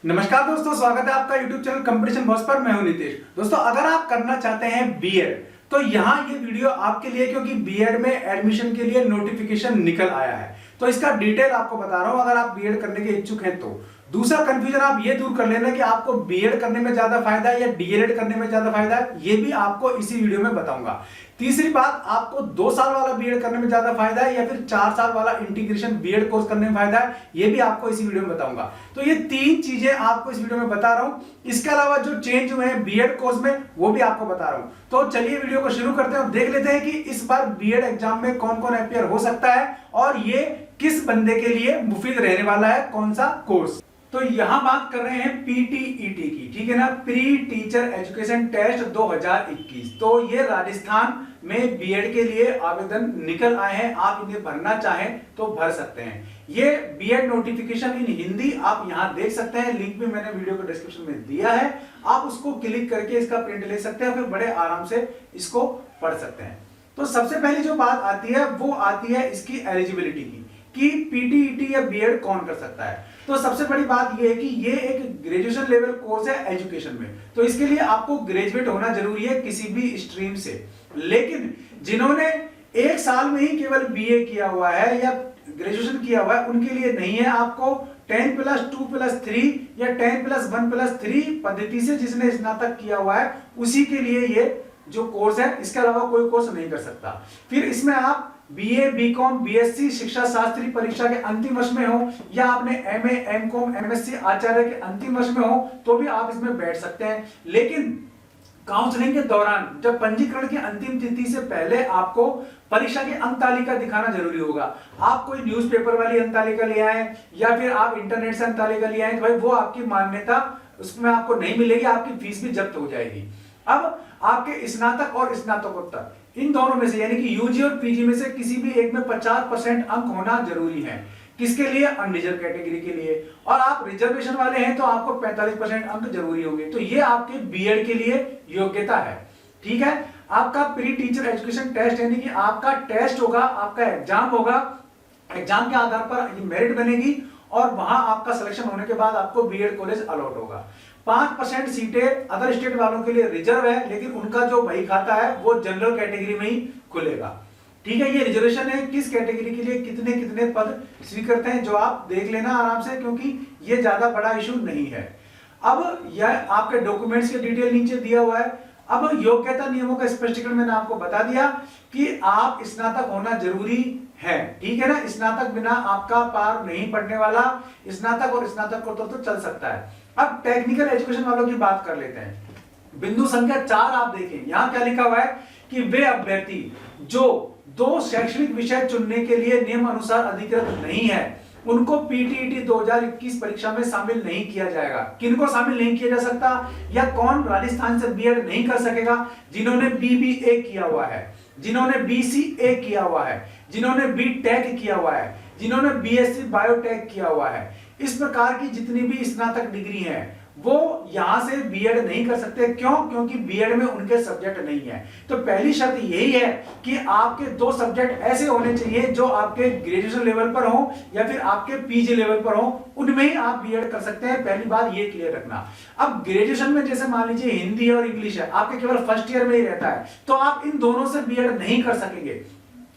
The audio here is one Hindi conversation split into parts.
नमस्कार दोस्तों, स्वागत है आपका YouTube चैनल कंपटीशन बॉस पर। मैं हूं नितेश। दोस्तों, अगर आप करना चाहते हैं बीएड तो यहाँ ये वीडियो आपके लिए, क्योंकि बीएड में एडमिशन के लिए नोटिफिकेशन निकल आया है। तो इसका डिटेल आपको बता रहा हूं, अगर आप बीएड करने के इच्छुक हैं तो। दूसरा कंफ्यूजन आप ये दूर कर लेना कि आपको बीएड करने में ज्यादा फायदा है या डीएलएड करने में ज्यादा फायदा है, ये भी आपको इसी वीडियो में बताऊंगा। तीसरी बात, आपको 2 साल वाला बीएड करने में ज्यादा फायदा है या फिर 4 साल वाला इंटीग्रेशन बीएड कोर्स करने में फायदा है, ये भी आपको इसी वीडियो में बताऊंगा। तो ये 3 चीजें आपको इस वीडियो में बता रहा हूं। इसके अलावा जो चेंज हुए हैं बीएड कोर्स में वो भी आपको बता रहा हूं। तो चलिए वीडियो को शुरू करते हैं और देख लेते हैं कि इस बार बीएड एग्जाम में कौन कौन अपीयर हो सकता है और ये किस बंदे के लिए मुफीद रहने वाला है, कौन सा कोर्स। तो यहां बात कर रहे हैं पीटीईटी की, ठीक है ना, प्री टीचर एजुकेशन टेस्ट 2021। तो ये राजस्थान में बीएड के लिए आवेदन निकल आए हैं। आप इन्हें भरना चाहें तो भर सकते हैं। ये बीएड नोटिफिकेशन इन हिंदी आप यहां देख सकते हैं, लिंक भी मैंने वीडियो को डिस्क्रिप्शन में दिया है। आप उसको क्लिक करके इसका प्रिंट ले सकते हैं, फिर बड़े आराम से इसको पढ़ सकते हैं। तो सबसे पहली जो बात आती है वो आती है इसकी एलिजिबिलिटी की, कि पीटीईटी या बीएड कौन कर सकता है। तो सबसे बड़ी बात यह है कि ये एक ग्रेजुएशन लेवल कोर्स है एजुकेशन में, तो इसके लिए आपको ग्रेजुएट होना जरूरी है किसी भी स्ट्रीम से। लेकिन जिन्होंने 1 साल में ही केवल बीए किया हुआ है या ग्रेजुएशन किया हुआ है, उनके लिए नहीं है। आपको 10+2+3 या 10+1+3 पद्धति से जिसने स्नातक किया हुआ है उसी के लिए ये जो कोर्स है, इसके अलावा कोई कोर्स नहीं कर सकता। फिर इसमें आप बीए, बीकॉम, बीएससी शिक्षा शास्त्री परीक्षा के अंतिम वर्ष में हो या आपने एमए, एमकॉम, एमएससी आचार्य के अंतिम वर्ष में हो तो भी आप इसमें बैठ सकते हैं। लेकिन काउंसलिंग के दौरान जब पंजीकरण की अंतिम तिथि से पहले आपको परीक्षा की अंक तालिका दिखाना जरूरी होगा। आप कोई न्यूज़पेपर वाली अंक तालिका ले आए या फिर आप इंटरनेट से अंक तालिका ले आए तो भाई वो आपकी मान्यता उसमें आपको नहीं मिलेगी, आपकी फीस भी जब्त हो जाएगी। अब आपके स्नातक और स्नातकोत्तर इन दोनों में से, यानी कि यूजी और पीजी में से किसी भी एक में 50% अंक होना जरूरी है। किसके लिए? अनरिजर्व कैटेगरी के लिए। और आप रिजर्वेशन वाले हैं तो आपको 45% अंक जरूरी होंगे। तो ये आपके बीएड के लिए योग्यता है, ठीक है। आपका प्री टीचर एजुकेशन टेस्ट, यानी कि आपका टेस्ट होगा, आपका एग्जाम होगा। एग्जाम के आधार पर मेरिट बनेगी और वहां आपका सिलेक्शन होने के बाद आपको बीएड कॉलेज अलॉट होगा। 5% सीटें अदर स्टेट वालों के लिए रिजर्व है, लेकिन उनका जो बही खाता है वो जनरल कैटेगरी में ही खुलेगा, ठीक है। ये रिजर्वेशन है किस कैटेगरी के लिए कितने कितने पद स्वीकृत हैं, जो आप देख लेना आराम से, क्योंकि ये ज्यादा बड़ा इशू नहीं है। अब यह आपके डॉक्यूमेंट्स के डिटेल नीचे दिया हुआ है। अब योग्यता नियमों का स्पष्टीकरण मैंने आपको बता दिया कि आप स्नातक होना जरूरी है, ठीक है ना। स्नातक बिना आपका पार नहीं पड़ने वाला, स्नातक और स्नातकोत्तर तो चल सकता है। अब टेक्निकल एजुकेशन वालों की बात कर लेते हैं। बिंदु संख्या 4 आप देखें, यहां क्या लिखा हुआ है कि वे अभ्यर्थी जो 2 शैक्षणिक विषय चुनने के लिए नियम अनुसार अधिकृत नहीं है उनको पीटीईटी 2021 परीक्षा में शामिल नहीं किया जाएगा। किनको शामिल नहीं किया जा सकता या कौन राजस्थान से बीएड नहीं कर सकेगा? जिन्होंने बीबीए किया हुआ है, जिन्होंने बीसीए किया हुआ है, जिन्होंने बीटेक किया हुआ है, जिन्होंने बीएससी बायोटेक किया हुआ है। इस प्रकार की जितनी भी स्नातक डिग्री है वो यहां से बीएड नहीं कर सकते। क्यों? क्योंकि बीएड में उनके सब्जेक्ट नहीं है। तो पहली शर्त यही है कि आपके 2 सब्जेक्ट ऐसे होने चाहिए जो आपके ग्रेजुएशन लेवल पर हो या फिर आपके पीजी लेवल पर हो, उनमें ही आप बीएड कर सकते हैं। पहली बात ये क्लियर रखना। अब ग्रेजुएशन में जैसे मान लीजिए हिंदी और इंग्लिश है, आपके केवल फर्स्ट ईयर में ही रहता है, तो आप इन दोनों से बीएड नहीं कर सकेंगे।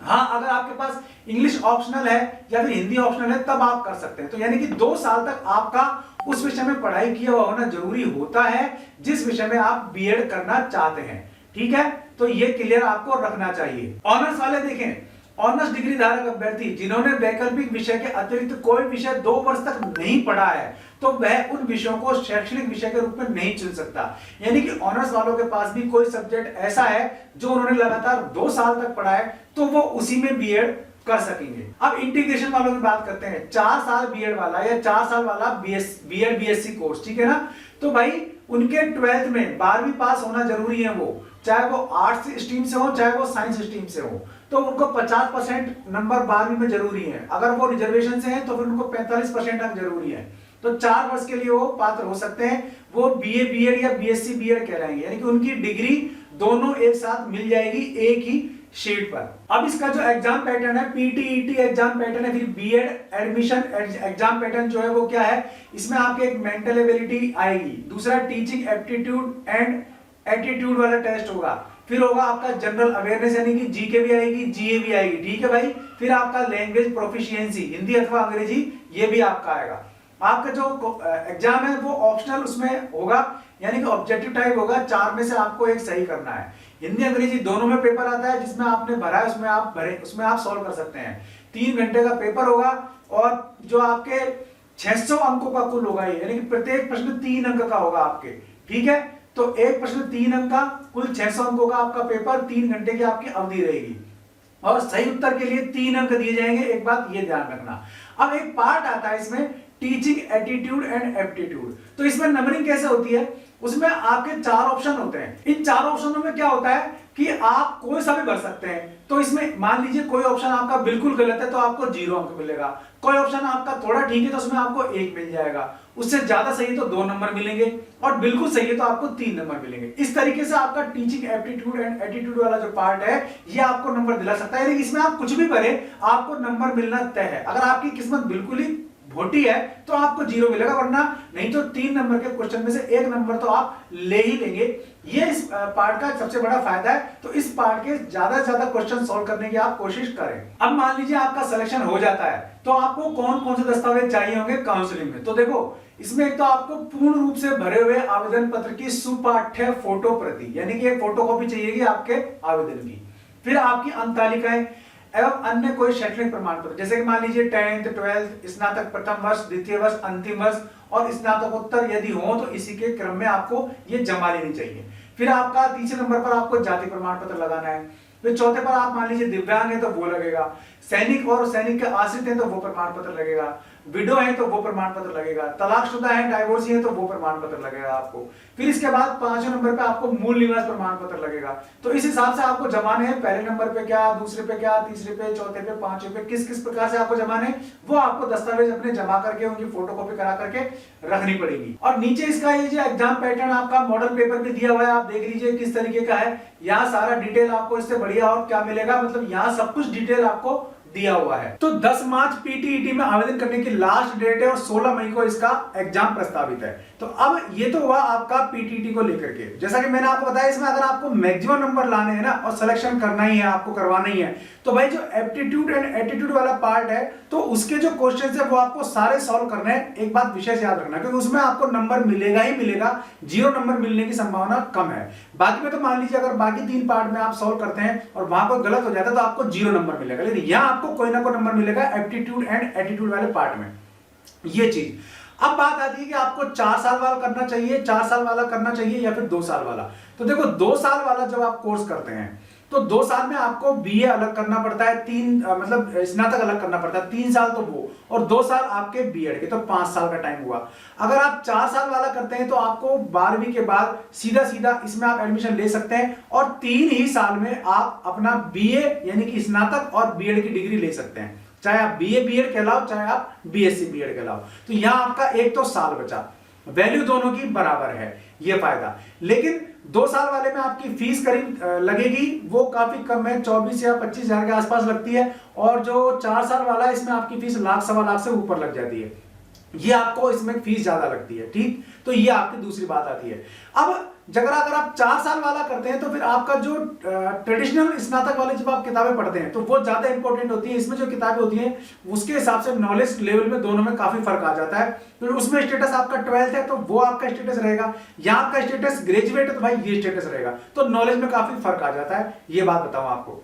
हाँ, अगर आपके पास इंग्लिश ऑप्शनल है या फिर हिंदी ऑप्शनल है तब आप कर सकते हैं। तो यानी कि 2 साल तक आपका उस विषय में पढ़ाई किया हुआ होना जरूरी होता है जिस विषय में आप बीएड करना चाहते हैं, ठीक है। तो ये क्लियर आपको रखना चाहिए। ऑनर्स वाले देखें, ऑनर्स डिग्री धारक अभ्यर्थी जिन्होंने वैकल्पिक विषय के अतिरिक्त कोई विषय 2 वर्ष तक नहीं पढ़ा है तो वह उन विषयों को शैक्षणिक विषय के रूप में नहीं चुन सकता। यानी कि ऑनर्स वालों के पास भी कोई सब्जेक्ट ऐसा है जो उन्होंने लगातार 2 साल तक पढ़ा है तो वो उसी में बीएड कर सकेंगे। अब इंटीग्रेशन वालों की बात करते हैं। 4 साल बीएड वाला या 4 साल वाला बीएड बीएससी कोर्स, ठीक है ना। तो भाई उनके 12th में 12वीं पास होना जरूरी है, वो चाहे वो आर्ट्स स्ट्रीम से हो चाहे वो साइंस स्ट्रीम से हो। तो उनको 50% नंबर 12वीं में जरूरी है। अगर वो रिजर्वेशन से हैं तो फिर उनको 45% अंक जरूरी है। तो 4 वर्ष के लिए वो पात्र हो सकते हैं। वो बीए बीएड या बीएससी बीएड कहलाएंगे, यानी कि उनकी डिग्री दोनों एक साथ मिल जाएगी एक ही शीट पर। अब इसका जो एग्जाम पैटर्न है पीटीईटी एग्जाम पैटर्न है, फिर बीएड एडमिशन एग्जाम पैटर्न जो है वो क्या है, इसमें आपके एक मेंटल एबिलिटी आएगी, दूसरा टीचिंग एप्टीट्यूड एंड एटीट्यूड वाला टेस्ट होगा, फिर होगा आपका जनरल अवेयरनेस यानी कि जीके भी आएगी, जीए भी आएगी, ठीक है भाई। फिर आपका लैंग्वेज प्रोफिशिएंसी हिंदी अथवा अंग्रेजी ये भी आपका आएगा। आपका जो एग्जाम है वो ऑप्शनल उसमें होगा, यानी कि ऑब्जेक्टिव टाइप होगा, 4 में से आपको एक सही करना है। हिंदी अंग्रेजी दोनों में पेपर आता है, जिसमें आपने भरा है उसमें आप सॉल्व कर सकते हैं। 3 घंटे का पेपर होगा और जो आपके 600 अंकों का कुल होगा, यानी कि प्रत्येक प्रश्न 3 अंक का होगा आपके, ठीक है। तो एक प्रश्न 3 अंक का, कुल 600 अंकों का आपका पेपर, 3 घंटे की आपकी अवधि रहेगी और सही उत्तर के लिए 3 अंक दिए जाएंगे। एक बात ये ध्यान रखना। अब एक पार्ट आता है इसमें टीचिंग एटीट्यूड एंड एप्टीट्यूड। तो इसमें नंबरिंग कैसे होती है, उसमें आपके 4 ऑप्शन होते हैं। इन 4 ऑप्शनों में क्या होता है कि आप कोई सा भी भर सकते हैं। तो इसमें मान लीजिए कोई ऑप्शन आपका बिल्कुल गलत है तो आपको 0 अंक मिलेगा, कोई ऑप्शन आपका थोड़ा ठीक है तो उसमें आपको 1 मिल जाएगा, उससे ज्यादा सही है तो 2 नंबर मिलेंगे और बिल्कुल सही है तो आपको 3 नंबर मिलेंगे। इस तरीके से आपका टीचिंग एप्टीट्यूड एंड एटीट्यूड वाला जो पार्ट है ये आपको नंबर दिला सकता है। इसमें आप कुछ भी भरे आपको नंबर मिलना तय है। अगर आपकी किस्मत बिल्कुल ही भोटी है तो आपको 0 मिलेगा, वरना नहीं तो 3 नंबर के क्वेश्चन में से 1 नंबर तो आप ले ही लेंगे। ये इस पार्ट का सबसे बड़ा फायदा है। तो इस पार्ट के ज्यादा से ज्यादा क्वेश्चन सॉल्व करने की आप कोशिश करें। अब मान लीजिए आपका सिलेक्शन हो जाता है तो आपको कौन कौन से दस्तावेज चाहिए होंगे काउंसलिंग में। तो देखो इसमें एक तो आपको पूर्ण रूप से भरे हुए आवेदन पत्र की सुपाठ्य फोटो प्रति, यानी कि एक फोटो कॉपी चाहिएगी आपके आवेदन की, फिर आपकी अंकतालिकाएं एवं अन्य कोई शैक्षणिक प्रमाण पत्र, जैसे कि मान लीजिए 10th 12th स्नातक प्रथम वर्ष, द्वितीय वर्ष, अंतिम वर्ष और स्नातकोत्तर यदि हो तो इसी के क्रम में आपको ये जमा लेनी चाहिए। फिर आपका तीसरे नंबर पर आपको जाति प्रमाण पत्र लगाना है। फिर चौथे पर आप मान लीजिए दिव्यांग है तो वो लगेगा, सैनिक और सैनिक के आश्रित है तो वो प्रमाण पत्र लगेगा, विडो है तो वो प्रमाण पत्र लगेगा, तलाकशुदा है डाइवोर्सी है तो वो प्रमाण पत्र लगेगा आपको। फिर इसके बाद 5वें नंबर पे आपको मूल निवास प्रमाण पत्र लगेगा। तो इस हिसाब से आपको जमाने हैं, पहले नंबर पे क्या, दूसरे पे क्या, तीसरे पे, चौथे पे, 5वें पे किस किस प्रकार से आपको जमाने, वो आपको दस्तावेज अपने जमा करके उनकी फोटोकॉपी करा करके रखनी पड़ेगी। और नीचे इसका ये जो एग्जाम पैटर्न आपका मॉडल पेपर भी दिया हुआ है, आप देख लीजिए किस तरीके का है। यहाँ सारा डिटेल आपको इससे बढ़िया और क्या मिलेगा, मतलब यहाँ सब कुछ डिटेल आपको दिया हुआ है। तो 10 मार्च पीटीईटी में आवेदन करने की लास्ट डेट है और 16 मई को इसका एग्जाम प्रस्तावित है। तो अब ये तो हुआ आपका पीटीईटी को लेकर के। जैसा कि मैंने आपको बताया इसमें अगर आपको मैक्सिमम नंबर लाने हैं ना और सिलेक्शन करना ही है, आपको करवाना ही है, तो भाई जो एप्टीट्यूड एंड एटीट्यूड वाला पार्ट है तो उसके जो क्वेश्चंस है वो आपको सारे सॉल्व करने हैं। एक बात विशेष याद रखना क्योंकि उसमें आपको नंबर मिलेगा ही मिलेगा, 0 नंबर मिलने की संभावना कम है। बाकी में तो मान लीजिए अगर बाकी 3 पार्ट में आप सॉल्व करते हैं और वहां पर गलत हो जाता है तो आपको 0 नंबर मिलेगा, लेकिन यहां आपको कोई ना कोई नंबर मिलेगा एप्टीट्यूड एंड एटीट्यूड वाले पार्ट में। ये चीज अब बात आती है कि आपको 4 साल वाला करना चाहिए, 4 साल वाला करना चाहिए या फिर 2 साल वाला। तो देखो 2 साल वाला जब आप कोर्स करते हैं तो 2 साल में आपको बीए अलग करना पड़ता है, 3 मतलब स्नातक अलग करना पड़ता है, 3 साल तो वो और 2 साल आपके बीएड के, तो 5 साल का टाइम हुआ। अगर आप 4 साल वाला करते हैं तो आपको 12वीं के बाद सीधा सीधा इसमें आप एडमिशन ले सकते हैं और 3 ही साल में आप अपना बीए यानी कि स्नातक और बीएड की डिग्री ले सकते हैं, चाहे आप बीए बीएड कहलाओ चाहे आप बीएससी बीएड कहलाओ। तो यहां आपका एक तो साल बचा, वैल्यू दोनों की बराबर है, ये फायदा। लेकिन 2 साल वाले में आपकी फीस करीब लगेगी वो काफी कम है, 24 या 25 हजार के आसपास लगती है, और जो 4 साल वाला है इसमें आपकी फीस लाख सवा लाख से ऊपर लग जाती है, ये आपको इसमें फीस ज्यादा लगती है, ठीक। तो ये आपकी दूसरी बात आती है। अब अगर आप 4 साल वाला करते हैं तो फिर आपका जो ट्रेडिशनल स्नातक वाले जब आप किताबें पढ़ते हैं तो वो ज्यादा इंपॉर्टेंट होती है। इसमें जो किताबें होती हैं उसके हिसाब से नॉलेज लेवल में दोनों में काफी फर्क आ जाता है। तो उसमें स्टेटस आपका 12th है तो वो आपका स्टेटस रहेगा, यहाँ आपका स्टेटस ग्रेजुएट है तो भाई ये स्टेटस रहेगा, तो नॉलेज में काफी फर्क आ जाता है। ये बात बताऊं आपको,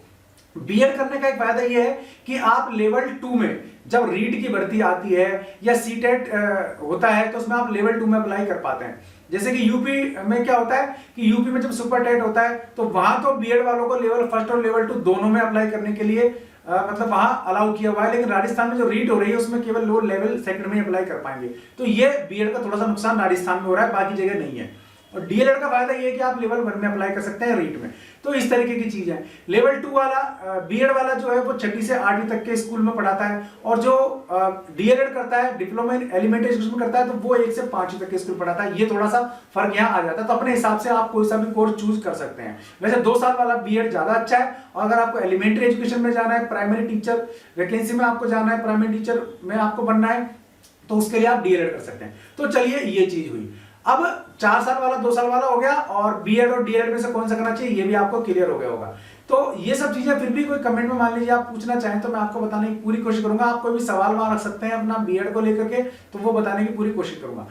बीएड करने का एक फायदा यह है कि आप लेवल 2 में जब रीट की भर्ती आती है या सीटेट होता है तो उसमें आप लेवल 2 में अप्लाई कर पाते हैं। जैसे कि यूपी में क्या होता है कि यूपी में जब सुपर टेट होता है तो वहां तो बीएड वालों को लेवल 1 और लेवल 2 दोनों में अप्लाई करने के लिए मतलब वहां अलाउ किया हुआ है, लेकिन राजस्थान में जो रीट हो रही है उसमें केवल लोग लेवल 2 में अप्लाई कर पाएंगे। तो ये बीएड का थोड़ा सा नुकसान राजस्थान में हो रहा है, बाकी जगह नहीं है। और डीएलएड का फायदा ये है कि आप लेवल 1 में अप्लाई कर सकते हैं रीट में। तो इस तरीके की चीज है। लेवल 2 वाला बीएड वाला जो है वो 6ठी से 8वीं तक के स्कूल में पढ़ाता है, और जो डीएलएड करता है, डिप्लोमा इन एलिमेंट्री एजुकेशन करता है, तो वो 1 से 5वीं तक के स्कूल पढ़ाता है। ये थोड़ा सा फर्क यहाँ आ जाता है। तो अपने हिसाब से आप कोई सा भी कोर्स चूज कर सकते हैं। वैसे 2 साल वाला बीएड ज्यादा अच्छा है, और अगर आपको एलिमेंट्री एजुकेशन में जाना है, प्राइमरी टीचर वैकेंसी में आपको जाना है, प्राइमरी टीचर में आपको बनना है, तो उसके लिए आप डीएलएड कर सकते हैं। तो चलिए ये चीज हुई। अब 4 साल वाला 2 साल वाला हो गया, और बीएड और डीएलएड में से कौन सा करना चाहिए ये भी आपको क्लियर हो गया होगा। तो ये सब चीजें फिर भी कोई कमेंट में मान लीजिए आप पूछना चाहें तो मैं आपको बताने की पूरी कोशिश करूंगा। आप कोई भी सवाल वहां रख सकते हैं अपना बीएड को लेकर के, तो वो बताने की पूरी कोशिश करूंगा।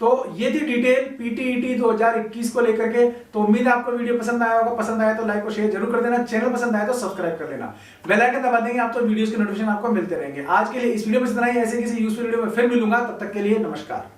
तो ये थी डिटेल पीटीईटी 2021 को लेकर के। तो उम्मीद है आपको वीडियो पसंद आया होगा। पसंद आया तो लाइक और शेयर जरूर कर देना। चैनल पसंद आया तो सब्सक्राइब कर लेना, बेल आइकन दबा देंगे आप तो वीडियोस के नोटिफिकेशन आपको मिलते रहेंगे। आज के लिए इस वीडियो में इतना ही। ऐसे किसी यूजफुल वीडियो में फिर मिलूंगा, तब तक के लिए नमस्कार।